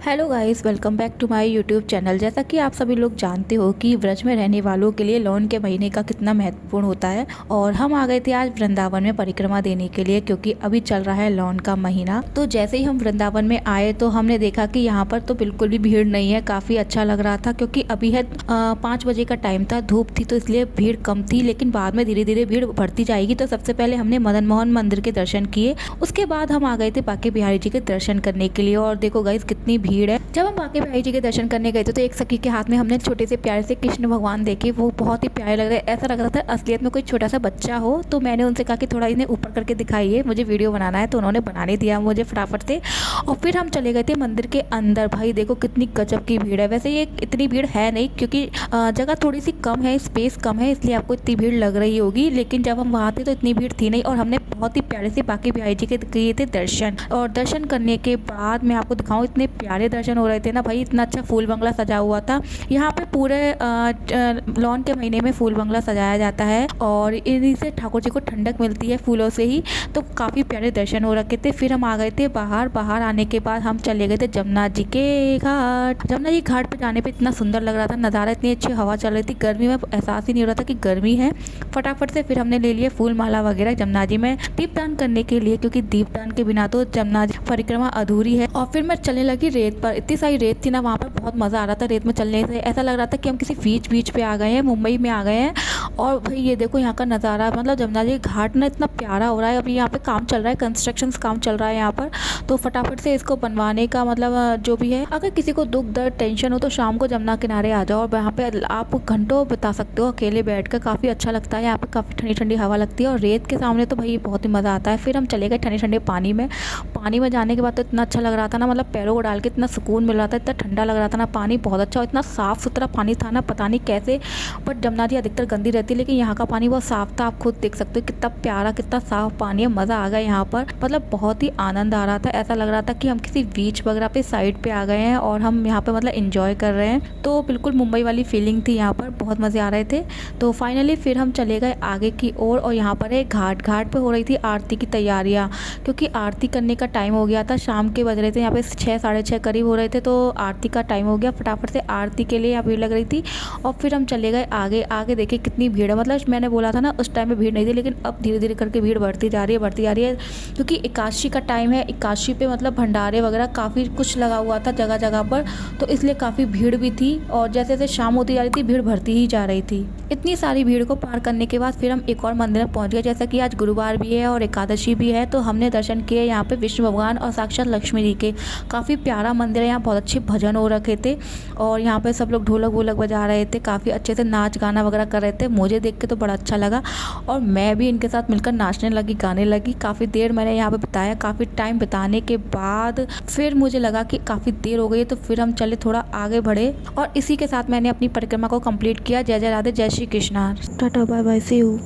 Hello guys, welcome back to my YouTube channel. जैसा कि आप सभी लोग जानते हो कि व्रज में रहने वालों के लिए लौन के महीने का कितना महत्वपूर्ण होता है। और हम आ गए थे आज वृंदावन में परिक्रमा देने के लिए, क्योंकि अभी चल रहा है लौन का महीना। तो जैसे ही हम वृंदावन में आए तो हमने देखा कि यहाँ पर तो बिल्कुल भी भीड़ नहीं है। काफ़ी अच्छा लग रहा था, क्योंकि अभी है 5 बजे का टाइम था, धूप थी, तो इसलिए भीड़ कम थी। लेकिन बाद में धीरे धीरे भीड़ बढ़ती जाएगी। तो सबसे पहले हमने मदन मोहन मंदिर के दर्शन किए, उसके बाद हम आ गए थे बांके बिहारी जी के दर्शन करने के लिए। और देखो गाइस, कितनी भीड़ है। जब हम बांके बिहारी जी के दर्शन करने गए थे तो एक सखी के हाथ में हमने छोटे से प्यारे से कृष्ण भगवान देखे। वो बहुत ही प्यारे लग रहे, ऐसा लग रहा था असलियत में कोई छोटा सा बच्चा हो। तो मैंने उनसे कहा कि थोड़ा इन्हें ऊपर करके दिखाइए, मुझे वीडियो बनाना है। तो उन्होंने बनाने दिया मुझे फटाफट से। और फिर हम चले गए थे मंदिर के अंदर। भाई देखो कितनी गजब की भीड़ है। वैसे ये इतनी भीड़ है नहीं, क्योंकि जगह थोड़ी सी कम है, स्पेस कम है, इसलिए आपको इतनी भीड़ लग रही होगी। लेकिन जब हम वहाँ थे तो इतनी भीड़ थी नहीं। और हमने बहुत ही प्यारे से बांके बिहारी जी के किए थे दर्शन। और दर्शन करने के बाद मैं आपको दिखाऊं, इतने प्यारे दर्शन हो रहे थे ना भाई। इतना अच्छा फूल बंगला सजा हुआ था। यहाँ पे पूरे लॉन के महीने में फूल बंगला सजाया जाता है, और इन्हीं से ठाकुर जी को ठंडक मिलती है फूलों से ही। तो काफ़ी प्यारे दर्शन हो रखे थे। फिर हम आ गए थे बाहर आने के बाद हम चले गए थे जमुना जी के घाट। जमुना जी घाट पे जाने पे इतना सुंदर लग रहा था नज़ारा, इतनी अच्छी हवा चल रही थी। गर्मी में एहसास ही नहीं हो रहा था कि गर्मी है। फटाफट से फिर हमने ले लिए फूल माला वगैरह जमुना जी में दीपदान करने के लिए, क्योंकि दीपदान के बिना तो जमुना जी परिक्रमा अधूरी है। और फिर मैं चलने लगी रेत पर। इतनी सारी रेत थी ना वहाँ पर, बहुत मज़ा आ रहा था रेत में चलने से। ऐसा लग रहा था कि हम किसी बीच पे आ गए हैं, मुंबई में आ गए हैं। और भाई ये देखो यहाँ का नज़ारा, मतलब जमुना जी घाट ना इतना प्यारा हो रहा है। अभी यहाँ पे काम चल रहा है, कंस्ट्रक्शन काम चल रहा है यहाँ पर। तो फटाफट से इसको बनवाने का मतलब जो भी है, अगर किसी को दुख दर्द टेंशन हो तो शाम को जमुना किनारे आ जाओ। और वहाँ पे आप घंटों बिता सकते हो अकेले बैठ कर, काफ़ी अच्छा लगता है। यहाँ पे काफ़ी ठंडी ठंडी हवा लगती है, और रेत के सामने तो भाई बहुत ही मज़ा आता है। फिर हम चले गए ठंडे ठंडे पानी में। पानी में जाने के बाद तो इतना अच्छा लग रहा था ना, मतलब पैरों को डाल के इतना सुकून मिल रहा था, इतना ठंडा लग रहा था ना। पानी बहुत अच्छा और इतना साफ़ सुथरा पानी था ना, पता नहीं कैसे। बट जमुना जी अधिकतर गंदी रहती है, लेकिन यहाँ का पानी बहुत साफ़ था। आप खुद देख सकते हो कितना प्यारा, कितना साफ़ पानी है। मज़ा आ गया यहाँ पर, मतलब बहुत ही आनंद आ रहा था। ऐसा लग रहा था कि हम किसी बीच वगैरह पे साइड पे आ गए हैं, और हम यहाँ पे मतलब एंजॉय कर रहे हैं। तो बिल्कुल मुंबई वाली फीलिंग थी यहाँ पर, बहुत मज़े आ रहे थे। तो फाइनली फिर हम चले गए आगे की ओर। और यहाँ पर एक घाट पे हो रही थी आरती की तैयारियाँ, क्योंकि आरती करने का टाइम हो गया था। शाम के बज रहे थे यहाँ पे 6 साढ़े 6 करीब हो रहे थे। तो आरती का टाइम हो गया, फटाफट से आरती के लिए यहाँ भीड़ लग रही थी। और फिर हम चले गए आगे देखिए कितनी भीड़ है। मतलब मैंने बोला था ना उस टाइम में भीड़ नहीं थी, लेकिन अब धीरे धीरे करके भीड़ बढ़ती जा रही है, क्योंकि एकादशी का टाइम है। एकादशी पे मतलब भंडारे वगैरह काफ़ी कुछ लगा हुआ था जगह जगह पर, तो इसलिए काफ़ी भीड़ भी थी। और जैसे जैसे शाम होती जा रही थी भीड़ बढ़ती ही जा रही थी। इतनी सारी भीड़ को पार करने के बाद फिर हम एक और मंदिर में पहुँच गए। जैसा कि आज गुरुवार भी है और एकादशी भी है, तो हमने दर्शन किए यहाँ पे विष्णु भगवान और साक्षात लक्ष्मी जी के। काफ़ी प्यारा मंदिर है, यहाँ बहुत अच्छे भजन हो रखे थे। और यहाँ पे सब लोग ढोलक वोलक बजा रहे थे, काफ़ी अच्छे से नाच गाना वगैरह कर रहे थे। मुझे देख के तो बड़ा अच्छा लगा, और मैं भी इनके साथ मिलकर नाचने लगी, गाने लगी। काफ़ी देर मैंने यहाँ पे बिताया। काफ़ी टाइम बिताने के बाद फिर मुझे लगा कि काफ़ी देर हो गई है, तो फिर हम चले थोड़ा आगे बढ़े। और इसी के साथ मैंने अपनी परिक्रमा को कंप्लीट किया। जय जय राधे, जय Shri Krishna, tata bye bye, see you.